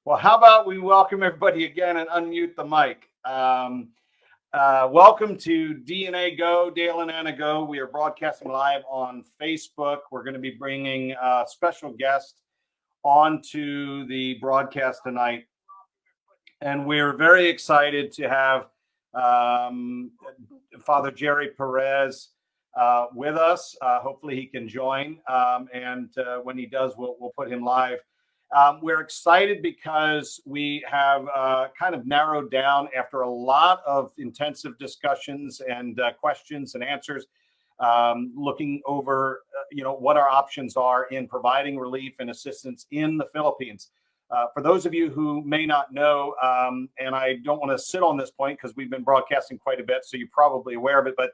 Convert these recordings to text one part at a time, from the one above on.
Well, how about we welcome everybody again and unmute the mic. Welcome to DNAGO, Dale and Anna Go. We are broadcasting live on Facebook. We're going to be bringing a special guest onto the broadcast tonight. And we're very excited to have Father Gerry Perez with us. Hopefully he can join. And when he does, we'll put him live. We're excited because we have kind of narrowed down after a lot of intensive discussions and questions and answers, looking over, what our options are in providing relief and assistance in the Philippines. For those of you who may not know, and I don't want to sit on this point because we've been broadcasting quite a bit, so you're probably aware of it, but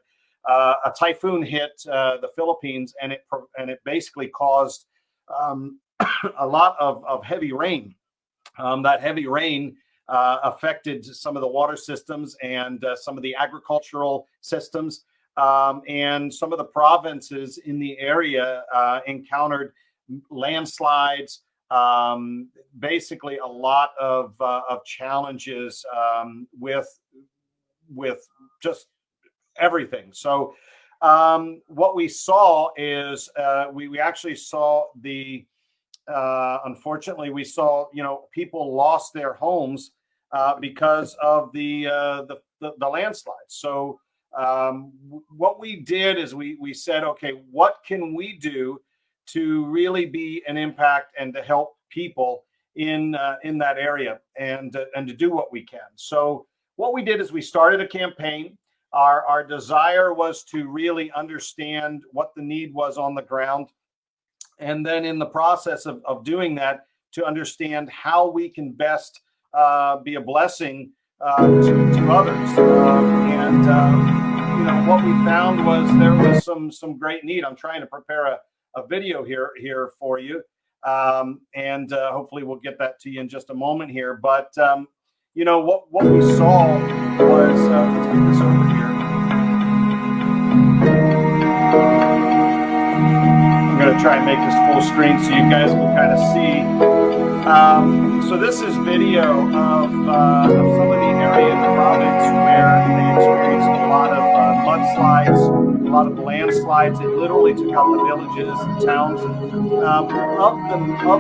a typhoon hit the Philippines, and it basically caused a lot of heavy rain. That heavy rain affected some of the water systems and some of the agricultural systems, and some of the provinces in the area encountered landslides, basically a lot of challenges with just everything. So what we saw is we actually saw unfortunately, we saw, people lost their homes because of the landslides. So what we did is we said, okay, what can we do to really be an impact and to help people in that area and to do what we can. So what we did is we started a campaign. Our desire was to really understand what the need was on the ground. And then in the process of doing that, to understand how we can best be a blessing to others. What we found was there was some great need. I'm trying to prepare a video here for you, and hopefully we'll get that to you in just a moment here. But what we saw was let's get this over here. I'm going to try and make this full screen so you guys can kind of see. So this is video of some of the area in the province where they experienced a lot of mudslides, a lot of landslides. It literally took out the villages, the towns. Of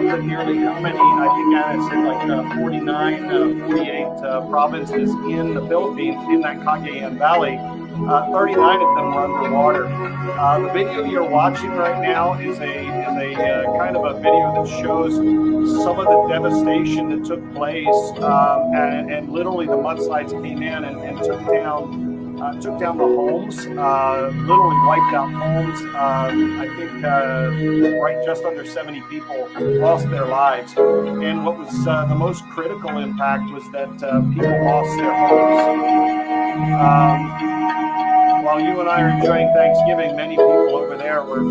the nearly how many, I think Anna said like 49, 48 provinces in the Philippines, in that Cagayan Valley, 39 of them were underwater. The video you're watching right now is a kind of a video that shows some of the devastation that took place, and literally the mudslides came in and took down the homes, literally wiped out homes. I think right just under 70 people lost their lives. And what was the most critical impact was that people lost their homes. While you and I are enjoying Thanksgiving, many people over there were,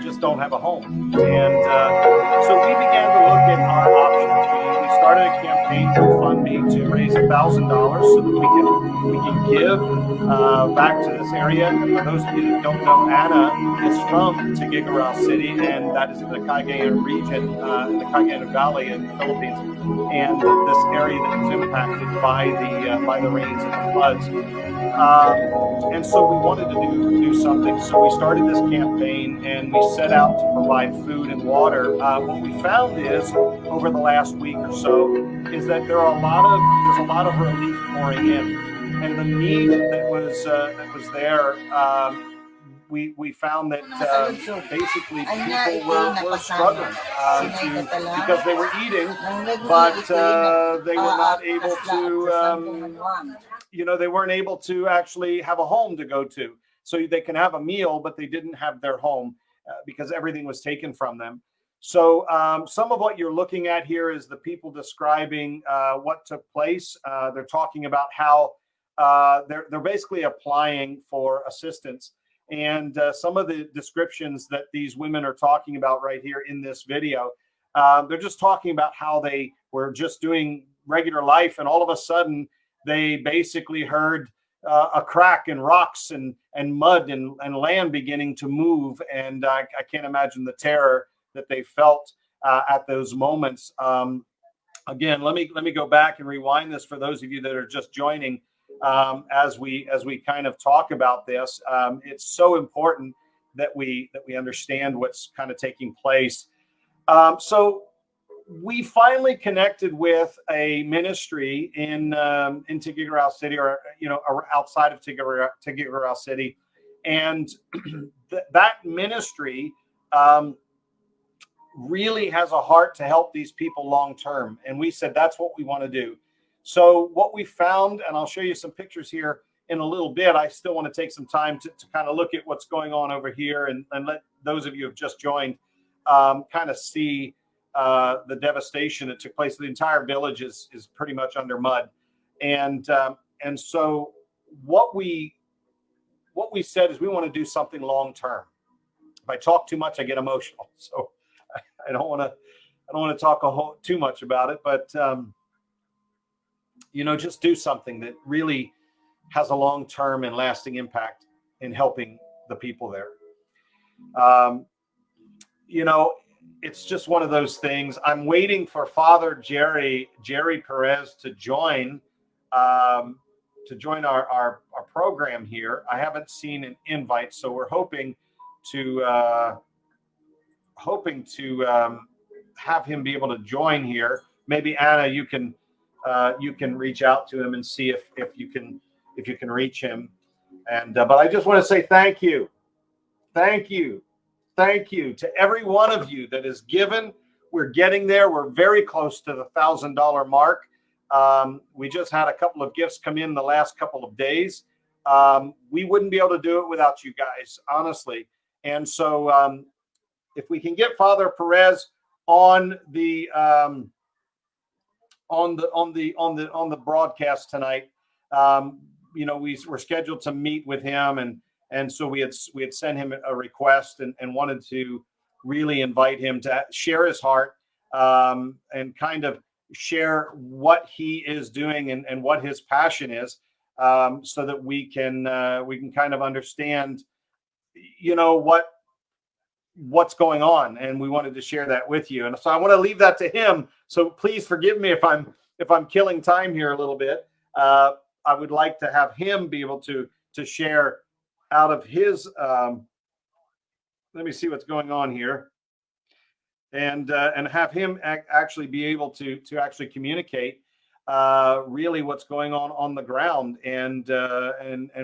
just don't have a home. And so we began to look at our options. We started a campaign through GoFundMe to raise $1,000 so that we can give back to this area. And for those of you that don't know, Anna is from Tuguegarao City, and that is in the Cagayan region, in the Cagayan Valley in the Philippines, and this area that was impacted by the rains and the floods. And so we wanted to do something. So we started this campaign and we set out to provide food and water. What we found is over the last week or so is that there's a lot of relief pouring in, and the need that was there. We found that basically people were struggling because they were eating, but they were not able to. They weren't able to actually have a home to go to. So they can have a meal, but they didn't have their home because everything was taken from them. So some of what you're looking at here is the people describing what took place. They're talking about how they're basically applying for assistance. And some of the descriptions that these women are talking about right here in this video, they're just talking about how they were just doing regular life, and all of a sudden, they basically heard a crack and rocks and mud and land beginning to move. And I can't imagine the terror that they felt at those moments. Again, let me go back and rewind this for those of you that are just joining as we kind of talk about this. It's so important that we understand what's kind of taking place. So we finally connected with a ministry in Tuguegarao City, or outside of Tuguegarao City, and that ministry really has a heart to help these people long term. And we said that's what we want to do. So what we found, and I'll show you some pictures here in a little bit. I still want to take some time to kind of look at what's going on over here, and let those of you who have just joined kind of see the devastation that took place. The entire village is pretty much under mud, and so what we said is we want to do something long term. If I talk too much, I get emotional, so I don't want to talk too much about it, but just do something that really has a long term and lasting impact in helping the people there. It's just one of those things. I'm waiting for Father Gerry Perez to join our program here. I haven't seen an invite, so we're hoping to have him be able to join here. Maybe Anna, you can reach out to him and see if you can reach him. And but I just want to say thank you to every one of you that is given. We're getting there. We're very close to the $1,000 mark. We just had a couple of gifts come in the last couple of days. We wouldn't be able to do it without you guys, honestly. And so if we can get Father Perez on the broadcast tonight. You know, we were scheduled to meet with him, and so we had sent him a request and wanted to really invite him to share his heart, and kind of share what he is doing and what his passion is, so that we can kind of understand, you know, what's going on, and we wanted to share that with you. And so I want to leave that to him. So please forgive me if I'm killing time here a little bit. I would like to have him be able to share out of his. Let me see what's going on here, and have him actually be able to actually communicate really what's going on the ground, and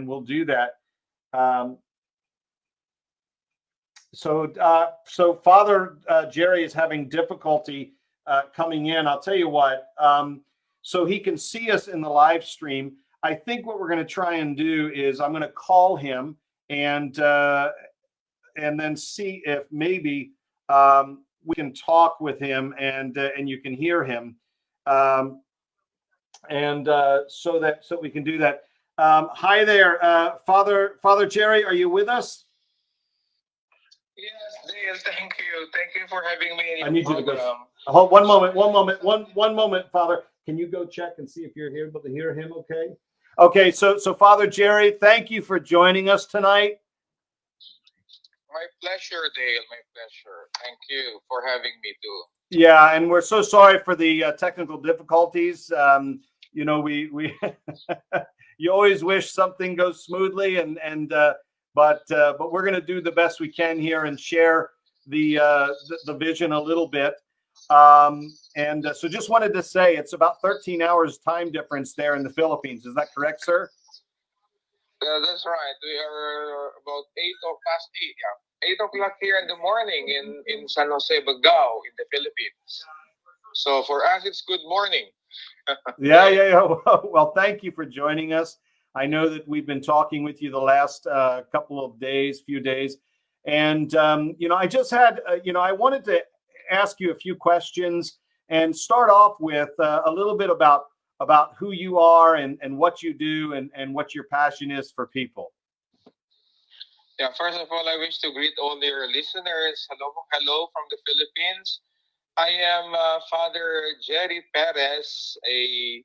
we'll do that. So Father Gerry is having difficulty coming in. I'll tell you what. So he can see us in the live stream. I think what we're going to try and do is I'm going to call him and then see if maybe we can talk with him and you can hear him, so we can do that. Hi there, Father Gerry. Are you with us? Yes, Dale, thank you. Thank you for having me in your I need program. you to go. Hold one moment, Father. Can you go check and see if you're able to hear him? Okay. Okay. So Father Gerry, thank you for joining us tonight. My pleasure, Dale. My pleasure. Thank you for having me too. Yeah, and we're so sorry for the technical difficulties. You know, we you always wish something goes smoothly, but we're going to do the best we can here and share the vision a little bit. So just wanted to say it's about 13 hours time difference there in the Philippines. Is that correct, sir? That's right. We are about 8 yeah. 8 o'clock here in the morning in San Jose, Bagao, in the Philippines. So for us, it's good morning. Yeah. Well, thank you for joining us. I know that we've been talking with you the last few days, and you know, I just had, I wanted to ask you a few questions and start off with a little bit about who you are and what you do and what your passion is for people. Yeah, first of all, I wish to greet all your listeners. Hello from the Philippines. I am Father Gerry Perez, a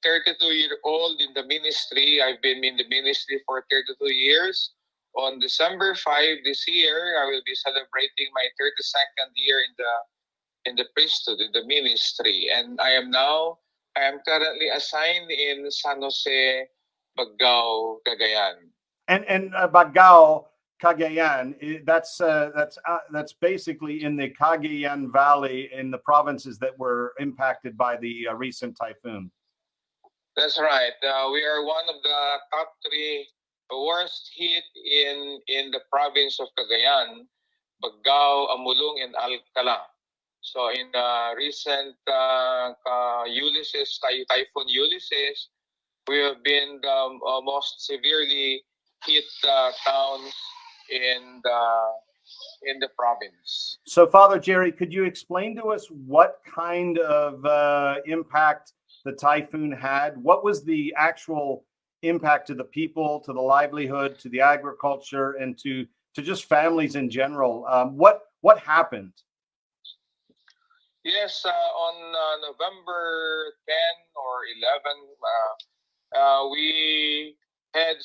32-year-old in the ministry. I've been in the ministry for 32 years. On December 5 this year, I will be celebrating my 32nd year in the priesthood, in the ministry. And I am currently assigned in San Jose, Bagao, Cagayan. And Bagao, Cagayan, that's basically in the Cagayan Valley in the provinces that were impacted by the recent typhoon. That's right. We are one of the top 3 worst hit in the province of Cagayan, Bagao, Amulong, and Alcala. So in the recent Typhoon Ulysses, we have been the most severely hit towns in the province. So, Father Gerry, could you explain to us what kind of impact the typhoon had? What was the actual impact to the people, to the livelihood, to the agriculture, and to just families in general? What happened? Yes, on November 10 or 11, we had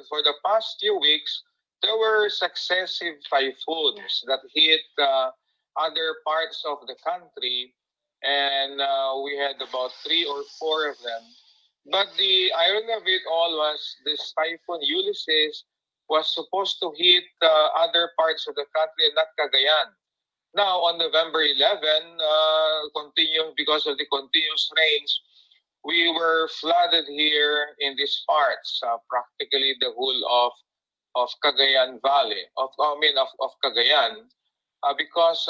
for the past few weeks, there were successive typhoons that hit other parts of the country, and we had about 3 or 4 of them. But the irony of it all was this Typhoon Ulysses was supposed to hit other parts of the country and not Cagayan. Now, on November 11, because of the continuous rains, we were flooded here in these parts, practically the whole of Cagayan Valley, of Cagayan, because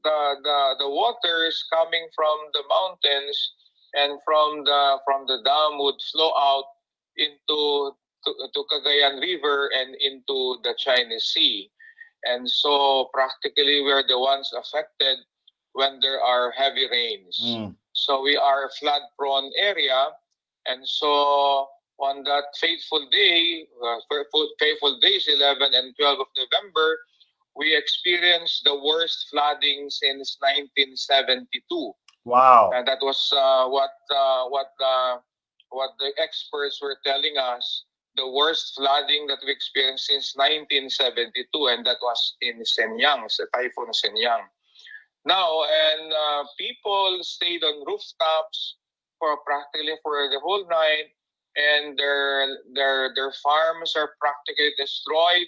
the waters coming from the mountains and from the dam would flow out into to Cagayan River and into the Chinese Sea. and so practically we're the ones affected when there are heavy rains. So we are a flood-prone area, and so on that fateful day, fateful days 11 and 12 of November, we experienced the worst flooding since 1972. Wow. And that was what the experts were telling us. The worst flooding that we experienced since 1972, and that was in Shenyang, the typhoon Shenyang. Now, and people stayed on rooftops for practically for the whole night, and their farms are practically destroyed.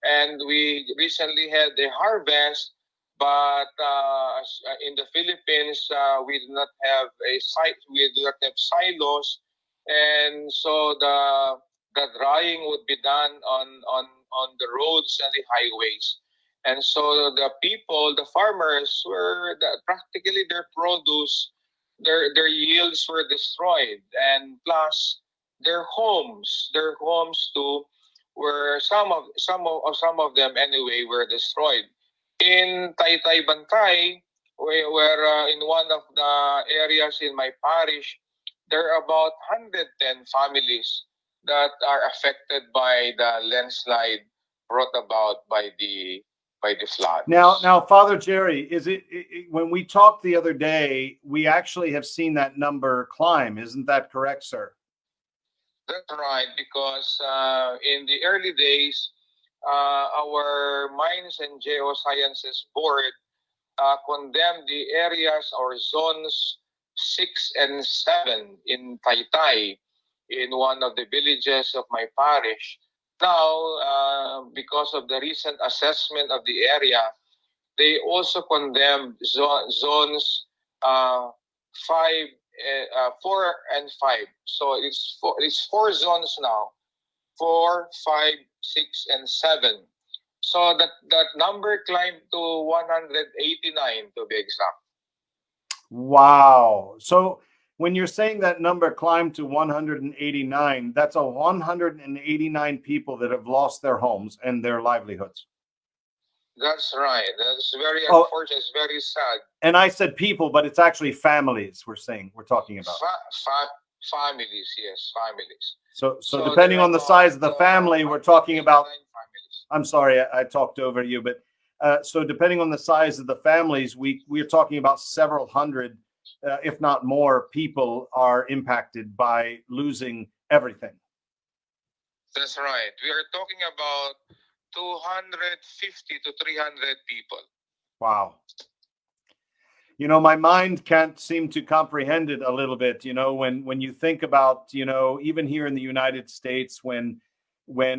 And we recently had a harvest, but in the Philippines, we do not have a site. We do not have silos, and so the drying would be done on the roads and the highways. And so the people, the farmers, practically their produce, their yields were destroyed, and plus their homes too, were some of them anyway were destroyed. In Taytay Bantay, where in one of the areas in my parish, there are about 110 families that are affected by the landslide brought about by the flood. Now, Father Gerry, is it when we talked the other day, we actually have seen that number climb? Isn't that correct, sir? That's right, because in the early days, our Mines and Geosciences Board condemned the areas or zones 6 and 7 in Taytay, in one of the villages of my parish. Now, because of the recent assessment of the area, they also condemned zones 4 and 5. So it's four zones now, 4, 5, 6, and 7. So that number climbed to 189 to be exact. Wow. So when you're saying that number climbed to 189, that's a 189 people that have lost their homes and their livelihoods. That's right. That's very unfortunate. It's very sad. And I said people, but it's actually families we're talking about. Families, yes, families. So depending on the size of the family, we're talking about families. I'm sorry, I talked over you, but so depending on the size of the families, we're talking about several hundred, if not more, people are impacted by losing everything. That's right. We are talking about 250 to 300 people. Wow. You know, my mind can't seem to comprehend it a little bit, you know, when you think about, you know, even here in the United States, when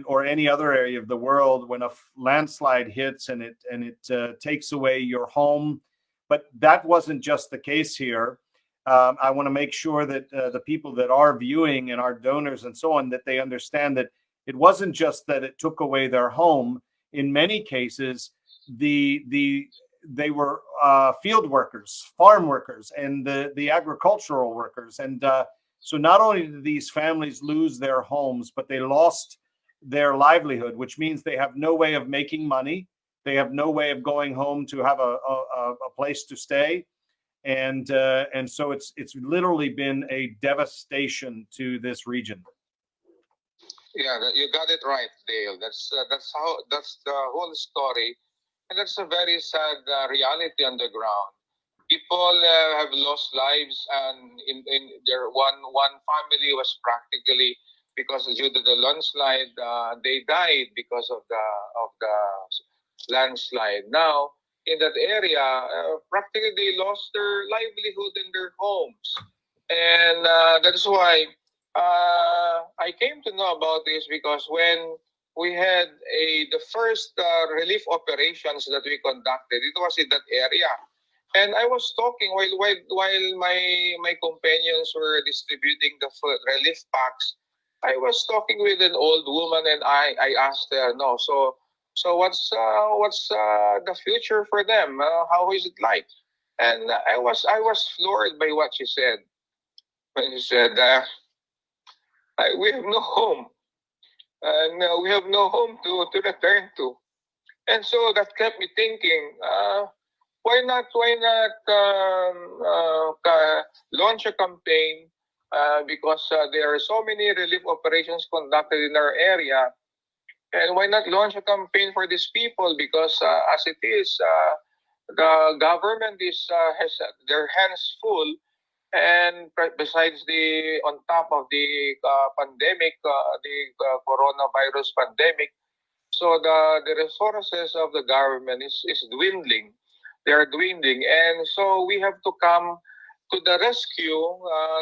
or any other area of the world, when a landslide hits and it takes away your home. But that wasn't just the case here. I want to make sure that the people that are viewing and our donors and so on, that they understand that it wasn't just that it took away their home. In many cases, they were field workers, farm workers, and the agricultural workers. And so not only did these families lose their homes, but they lost their livelihood, which means they have no way of making money. They have no way of going home to have a place to stay. And so it's literally been a devastation to this region. Yeah, you got it right, Dale. That's the whole story, and that's a very sad reality on the ground. People have lost lives, and in their one family was practically, because due to the landslide, they died because of the landslide. Now in that area, practically they lost their livelihood in their homes, and that's why I came to know about this, because when we had the first relief operations that we conducted, it was in that area. And I was talking while my companions were distributing the food relief packs. I was talking with an old woman, and I asked her, no, so what's the future for them? How is it like? And I was floored by what she said. When she said, we have no home, and we have no home to return to. And so that kept me thinking, why not launch a campaign, because there are so many relief operations conducted in our area, and why not launch a campaign for these people? Because as it is, the government has their hands full, and besides on top of the pandemic, the coronavirus pandemic, so the resources of the government is dwindling. They are dwindling, and so we have to come to the rescue.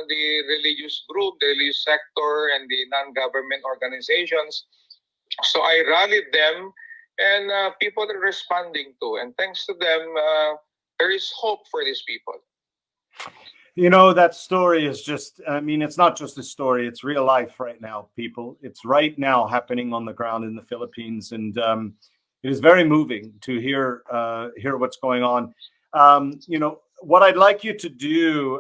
The religious group, the religious sector, and the non-government organizations. So I rallied them, and people are responding to. And thanks to them, there is hope for these people. You know, that story is just, I mean, it's not just a story, it's real life right now, people. It's right now happening on the ground in the Philippines. And it is very moving to hear what's going on. You know, what I'd like you to do,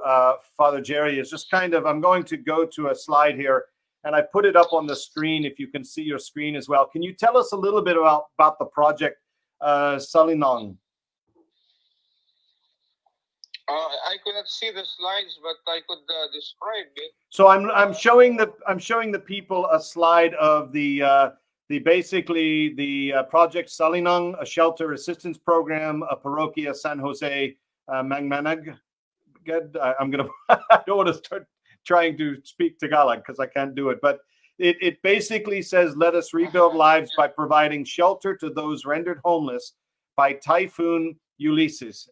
Father Gerry, is just kind of, I'm going to go to a slide here, and I put it up on the screen if you can see your screen as well. Can you tell us a little bit about the project Salinong? I could not see the slides, but I could describe it. So I'm showing the people a slide of the basically the project Salinong, a shelter assistance program, a Parroquia San Jose Mangmanag. I'm gonna I don't want to start trying to speak Tagalog because I can't do it, but it basically says, let us rebuild lives by providing shelter to those rendered homeless by Typhoon Ulysses.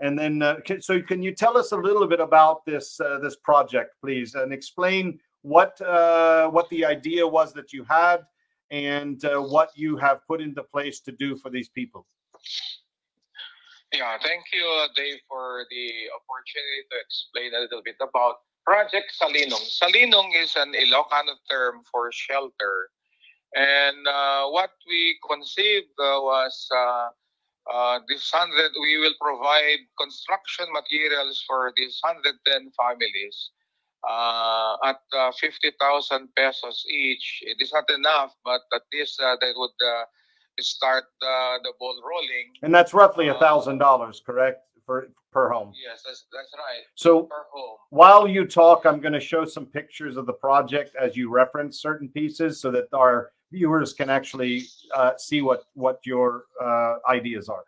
And then, so can you tell us a little bit about this this project, please, and explain what the idea was that you had, and what you have put into place to do for these people? Yeah, thank you, Dave, for the opportunity to explain a little bit about Project Salinong. Salinong is an Ilocano term for shelter, and what we conceived was. We will provide construction materials for these 110 families at 50,000 pesos each. It is not enough, but at least they would start the ball rolling. And that's roughly $1,000, correct, per home? Yes, that's right. So per home. While you talk, I'm going to show some pictures of the project as you reference certain pieces, so that our viewers can actually see what your ideas are.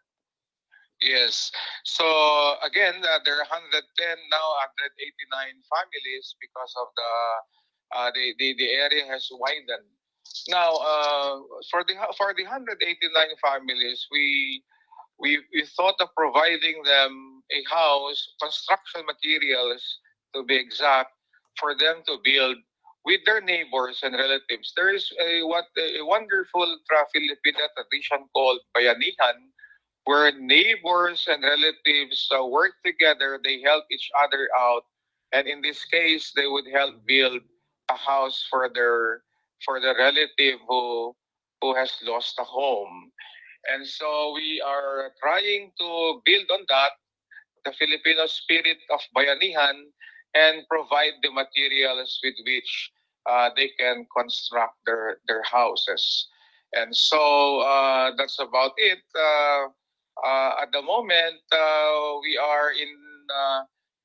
Yes. So again, there are 110 now, 189 families because of the area has widened. Now, for the 189 families, we thought of providing them a house, construction materials to be exact, for them to build with their neighbors and relatives. There is a wonderful Filipino tradition called bayanihan, where neighbors and relatives work together. They help each other out, and in this case, they would help build a house for the relative who has lost a home. And so we are trying to build on that, the Filipino spirit of bayanihan, and provide the materials with which they can construct their houses. And so that's about it. At the moment, we are in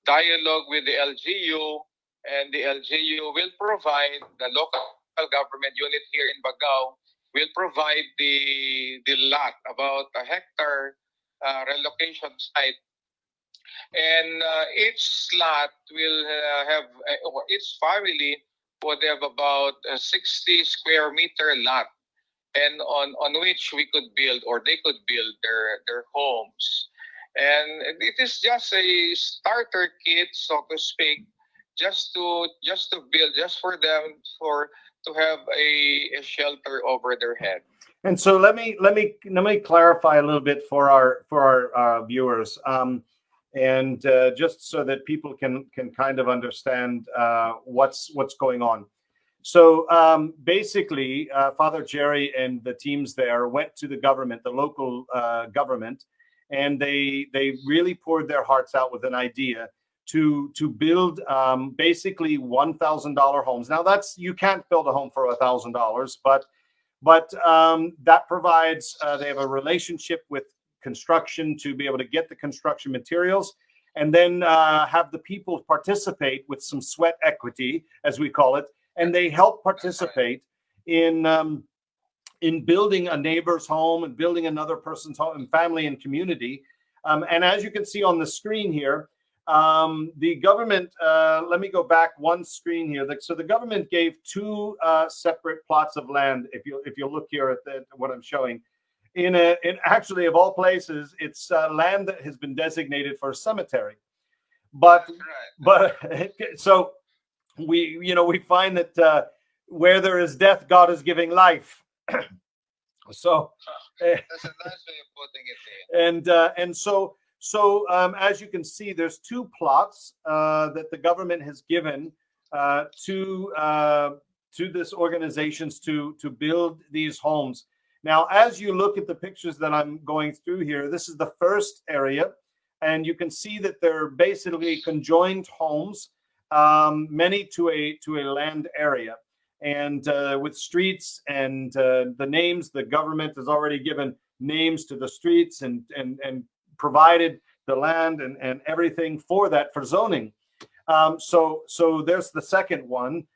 dialogue with the LGU, and the LGU will provide, the local government unit here in Bagao will provide the lot, about a hectare relocation site. And each slot will or each family would have about a 60 square meter lot, and on which we could build, or they could build their homes. And it is just a starter kit, so to speak, just to build, just for them to have a shelter over their head. And so let me clarify a little bit for our viewers, and just so that people can kind of understand what's going on. So basically, Father Gerry and the teams there went to the government, the local government, and they really poured their hearts out with an idea to build basically $1,000 homes. Now you can't build a home for $1,000, but But that provides, they have a relationship with construction to be able to get the construction materials, and then have the people participate with some sweat equity, as we call it, and they help participate in building a neighbor's home and building another person's home and family and community. And as you can see on the screen here, the government, let me go back one screen here. So the government gave two separate plots of land. If you look here at what I'm showing, in actually, of all places, it's land that has been designated for a cemetery. But so we find that where there is death, God is giving life. So That's a nice way of putting it. and so as you can see, there's two plots that the government has given to this organizations to build these homes. Now, as you look at the pictures that I'm going through here, this is the first area, and you can see that they're basically conjoined homes, many to a land area, and with streets and the names. The government has already given names to the streets and provided the land and everything for that, for zoning. So there's the second one,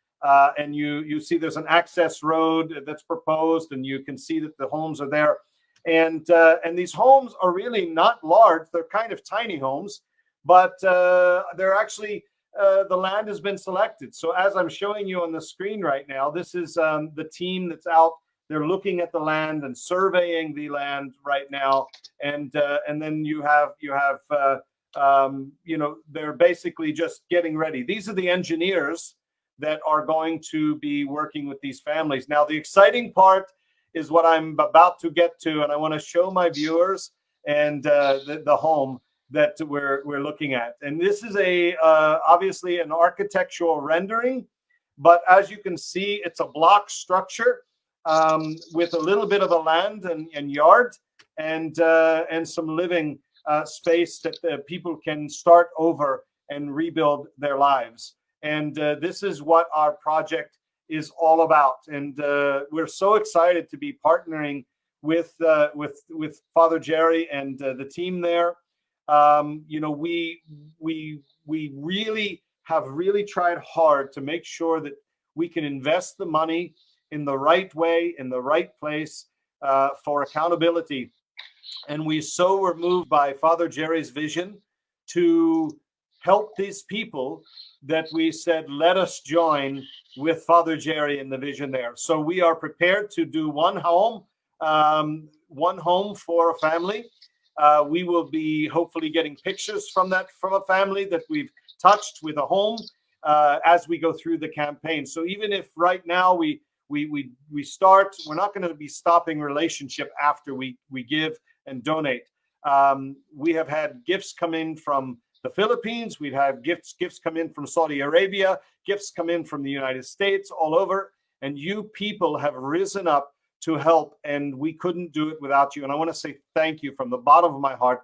and you see there's an access road that's proposed, and you can see that the homes are there, and these homes are really not large. They're kind of tiny homes, but they're actually the land has been selected. So as I'm showing you on the screen right now, this is the team that's out. They're looking at the land and surveying the land right now, and then you have they're basically just getting ready. These are the engineers that are going to be working with these families. Now, the exciting part is what I'm about to get to, and I want to show my viewers and the home that we're looking at. And this is obviously an architectural rendering, but as you can see, it's a block structure with a little bit of a land and yard and some living space that people can start over and rebuild their lives. And this is what our project is all about. And we're so excited to be partnering with Father Gerry and the team there. We really have tried hard to make sure that we can invest the money in the right way, in the right place, for accountability. And we so were moved by Father Gerry's vision to help these people that we said, let us join with Father Gerry in the vision there. So we are prepared to do one home for a family. We will be hopefully getting pictures from a family that we've touched with a home as we go through the campaign. So even if right now we start, we're not going to be stopping relationship after we give and donate. We have had gifts come in from the Philippines. We've had gifts come in from Saudi Arabia, gifts come in from the United States, all over. And you people have risen up to help, and we couldn't do it without you. And I want to say thank you from the bottom of my heart.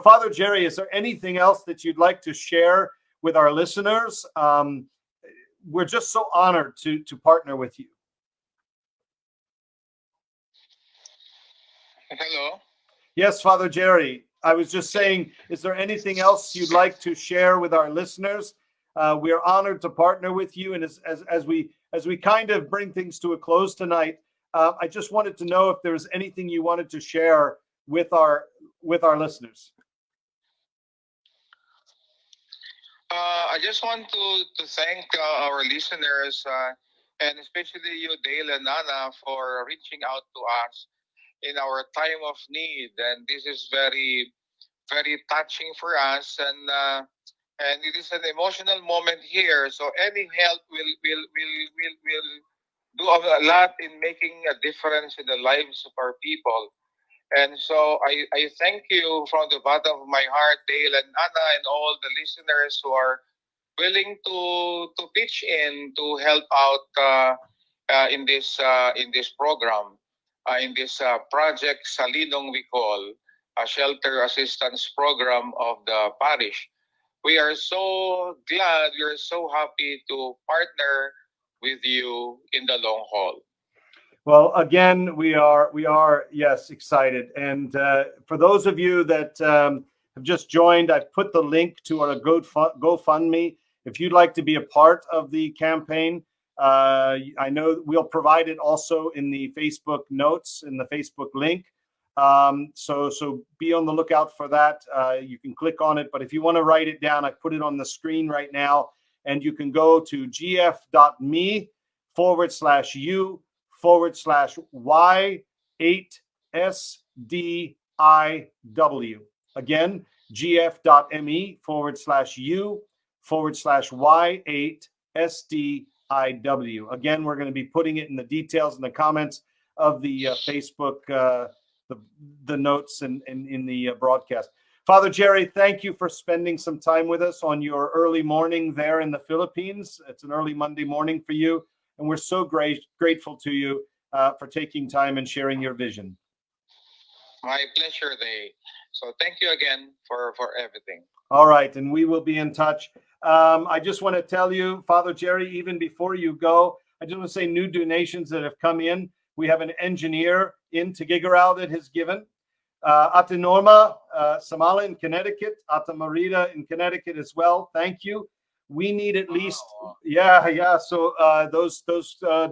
Father Gerry, is there anything else that you'd like to share with our listeners? We're just so honored to partner with you. Hello. Yes, Father Gerry. I was just saying, is there anything else you'd like to share with our listeners? We are honored to partner with you, and as we kind of bring things to a close tonight, I just wanted to know if there was anything you wanted to share with our listeners. I just want to thank our listeners, and especially you, Dale and Nana, for reaching out to us in our time of need. And this is very, very touching for us. And it is an emotional moment here. So any help will do a lot in making a difference in the lives of our people. And so I thank you from the bottom of my heart, Dale and Anna, and all the listeners who are willing to pitch in to help out in this program, in this project Salinong, we call a shelter assistance program of the parish. We are so glad, we are so happy to partner with you in the long haul. Well, again, we are yes excited, and for those of you that have just joined, I've put the link to our GoFundMe. If you'd like to be a part of the campaign, I know we'll provide it also in the Facebook notes, in the Facebook link. So be on the lookout for that. You can click on it, but if you want to write it down, I put it on the screen right now, and you can go to gf.me/u/y8sdiw. Again, gf.me/u/y8sdiw. Again, we're going to be putting it in the details in the comments of the Facebook, the notes and in the broadcast. Father Gerry, thank you for spending some time with us on your early morning there in the Philippines. It's an early Monday morning for you, and we're so grateful to you for taking time and sharing your vision. My pleasure, Day. So thank you again for everything. All right, and we will be in touch. I just want to tell you, Father Gerry, even before you go, I just want to say new donations that have come in. We have an engineer in Tuguegarao that has given. Ate Norma, Samala in Connecticut, Ate Marita in Connecticut as well. Thank you. We need at least, yeah. So those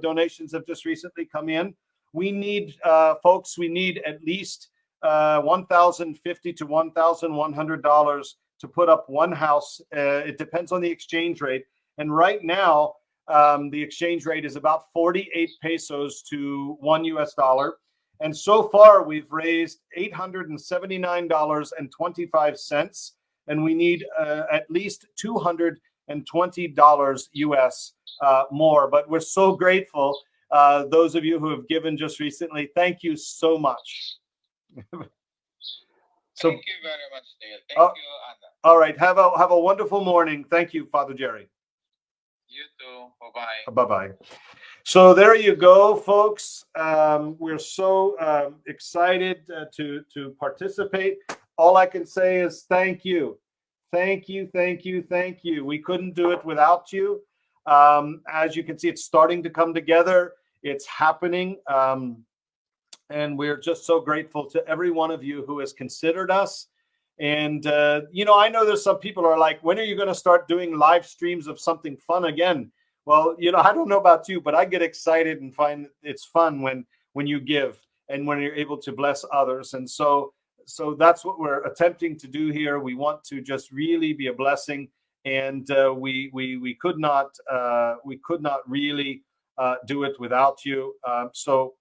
donations have just recently come in. We need, folks, we need at least $1,050 to $1,100 to put up one house. It depends on the exchange rate. And right now, the exchange rate is about 48 pesos to $1. And so far, we've raised $879.25, and we need at least $220 US more. But we're so grateful. Those of you who have given just recently, thank you so much. So, thank you very much, Dale. Thank you, Anna. All right. Have a wonderful morning. Thank you, Father Gerry. You too. Bye-bye. Bye-bye. So there you go, folks. We're so excited to participate. All I can say is thank you. Thank you, thank you, thank you. We couldn't do it without you. As you can see, it's starting to come together. It's happening. And we're just so grateful to every one of you who has considered us. And, I know there's some people who are like, when are you going to start doing live streams of something fun again? Well, I don't know about you, but I get excited and find it's fun when you give and when you're able to bless others. And so that's what we're attempting to do here. We want to just really be a blessing, and we could not really do it without you. So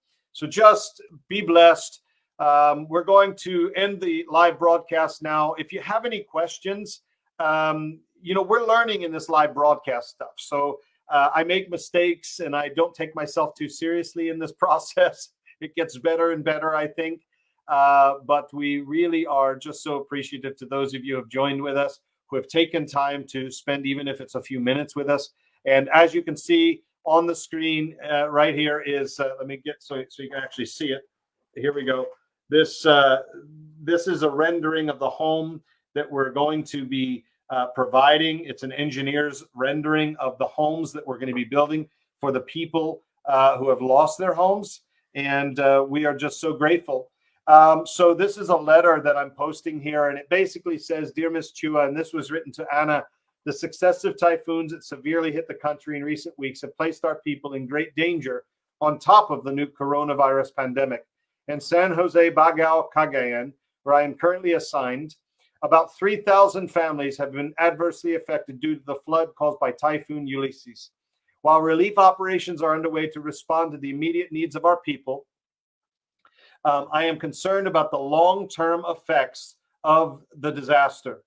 just be blessed. We're going to end the live broadcast now. If you have any questions, we're learning in this live broadcast stuff. So I make mistakes, and I don't take myself too seriously in this process. It gets better and better, I think. But we really are just so appreciative to those of you who have joined with us, who have taken time to spend, even if it's a few minutes with us. And as you can see on the screen right here is, let me get so you can actually see it. Here we go. This is a rendering of the home that we're going to be providing. It's an engineer's rendering of the homes that we're going to be building for the people who have lost their homes. And we are just so grateful. So this is a letter that I'm posting here, and it basically says, Dear Miss Chua, and this was written to Anna, the successive typhoons that severely hit the country in recent weeks have placed our people in great danger on top of the new coronavirus pandemic. In San Jose, Bagao, Cagayan, where I am currently assigned, about 3,000 families have been adversely affected due to the flood caused by Typhoon Ulysses. While relief operations are underway to respond to the immediate needs of our people, I am concerned about the long-term effects of the disaster.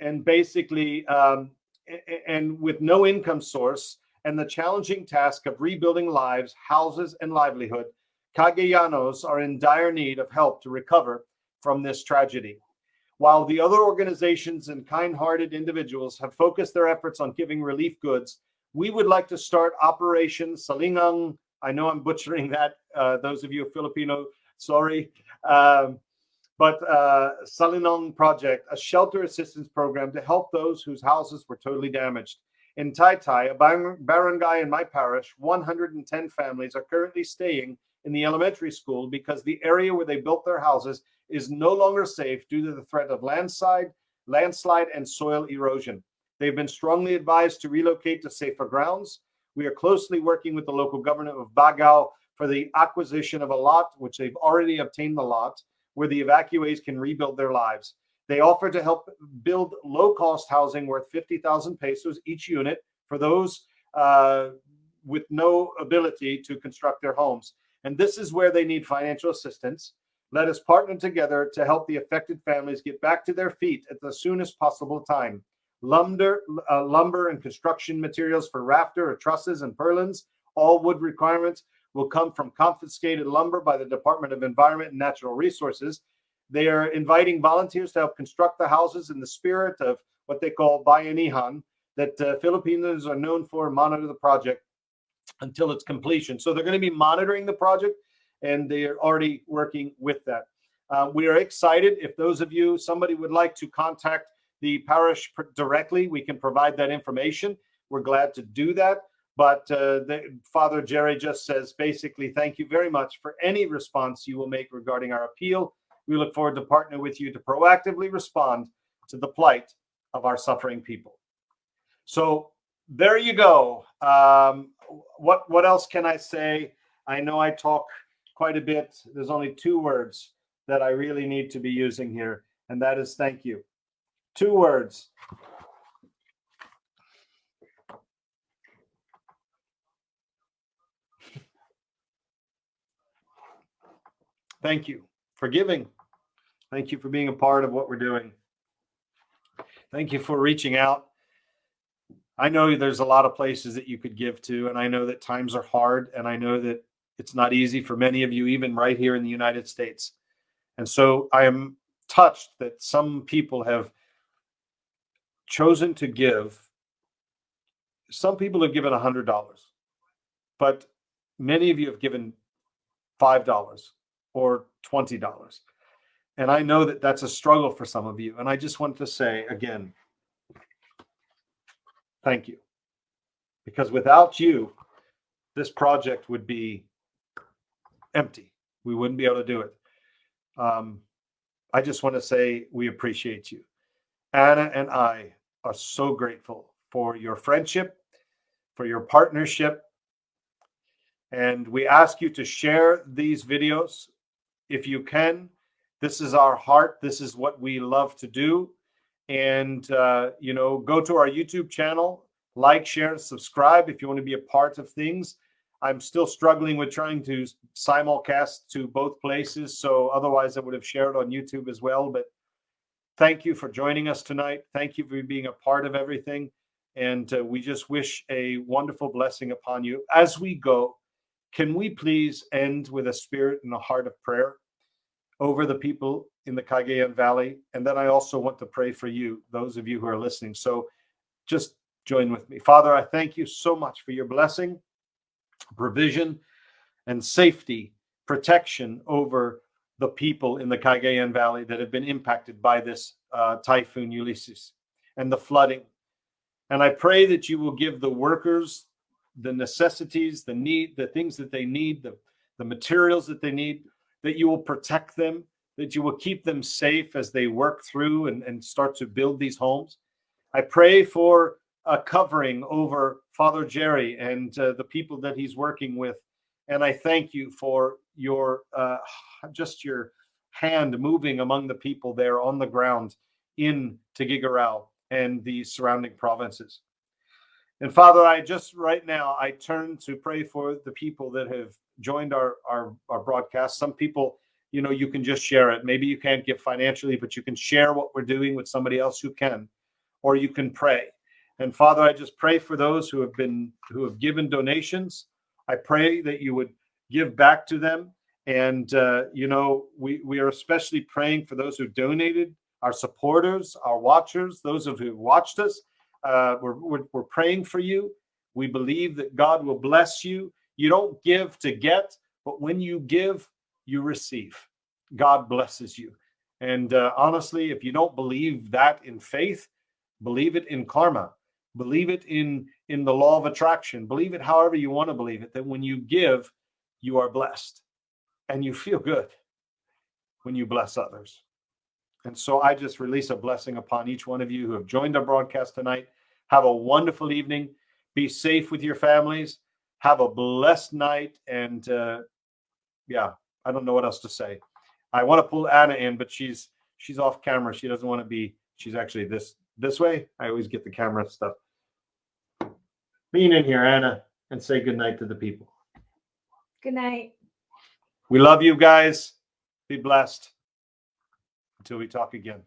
And basically, and with no income source and the challenging task of rebuilding lives, houses, and livelihood, Cagayanos are in dire need of help to recover from this tragedy. While the other organizations and kind-hearted individuals have focused their efforts on giving relief goods, we would like to start Operation Salingang. I know I'm butchering that. Those of you Filipino, sorry. But Salinang Project, a shelter assistance program to help those whose houses were totally damaged. In Taitai, a barangay in my parish, 110 families are currently staying in the elementary school because the area where they built their houses is no longer safe due to the threat of landslide, and soil erosion. They've been strongly advised to relocate to safer grounds. We are closely working with the local government of Bagao for the acquisition of a lot, which they've already obtained the lot, where the evacuees can rebuild their lives. They offer to help build low-cost housing worth 50,000 pesos each unit for those with no ability to construct their homes. And this is where they need financial assistance. Let us partner together to help the affected families get back to their feet at the soonest possible time. Lumber and construction materials for rafter or trusses and purlins, all wood requirements will come from confiscated lumber by the Department of Environment and Natural Resources. They are inviting volunteers to help construct the houses in the spirit of what they call bayanihan, that Filipinos are known for, and monitor the project until its completion. So they're going to be monitoring the project, and they are already working with that. We are excited. If those of you, somebody would like to contact the parish directly, we can provide that information. We're glad to do that. But Father Gerry just says, basically, thank you very much for any response you will make regarding our appeal. We look forward to partnering with you to proactively respond to the plight of our suffering people. So there you go. What else can I say? I know I talk quite a bit. There's only 2 words that I really need to be using here, and that is thank you. 2 words. Thank you for giving. Thank you for being a part of what we're doing. Thank you for reaching out. I know there's a lot of places that you could give to, and I know that times are hard, and I know that it's not easy for many of you, even right here in the United States. And so I am touched that some people have chosen to give. Some people have given $100, but many of you have given $5 or $20. And I know that that's a struggle for some of you. And I just want to say again, thank you. Because without you, this project would be empty. We wouldn't be able to do it. I just want to say we appreciate you. Anna and I are so grateful for your friendship, for your partnership. And we ask you to share these videos if you can. This is our heart. This is what we love to do. And, go to our YouTube channel, like, share, and subscribe if you want to be a part of things. I'm still struggling with trying to simulcast to both places. So otherwise I would have shared on YouTube as well. But thank you for joining us tonight. Thank you for being a part of everything. And we just wish a wonderful blessing upon you. As we go, can we please end with a spirit and a heart of prayer over the people in the Cagayan Valley? And then I also want to pray for you, those of you who are listening. So just join with me. Father, I thank you so much for your blessing, provision, and safety, protection over the people in the Cagayan Valley that have been impacted by this Typhoon Ulysses and the flooding. And I pray that you will give the workers the necessities, the things that they need, the materials that they need, that you will protect them, that you will keep them safe as they work through and start to build these homes. I pray for a covering over Father Gerry and the people that he's working with. And I thank you for your just your hand moving among the people there on the ground in Tuguegarao and the surrounding provinces. And Father, right now, I turn to pray for the people that have joined our broadcast. Some people, you can just share it. Maybe you can't give financially, but you can share what we're doing with somebody else who can, or you can pray. And Father, I just pray for those who have given donations. I pray that you would give back to them. And, we are especially praying for those who donated, our supporters, our watchers, those of who have watched us. We're praying for you. We believe that God will bless you. You don't give to get, but when you give, you receive. God blesses you. And honestly, if you don't believe that in faith, believe it in karma. Believe it in the law of attraction. Believe it however you want to believe it, that when you give, you are blessed. And you feel good when you bless others. And so I just release a blessing upon each one of you who have joined our broadcast tonight. Have a wonderful evening. Be safe with your families. Have a blessed night. And I don't know what else to say. I want to pull Anna in, but she's off camera. She doesn't want to be. She's actually this way. I always get the camera stuff. Lean in here, Anna, and say good night to the people. Good night. We love you guys. Be blessed. Until we talk again.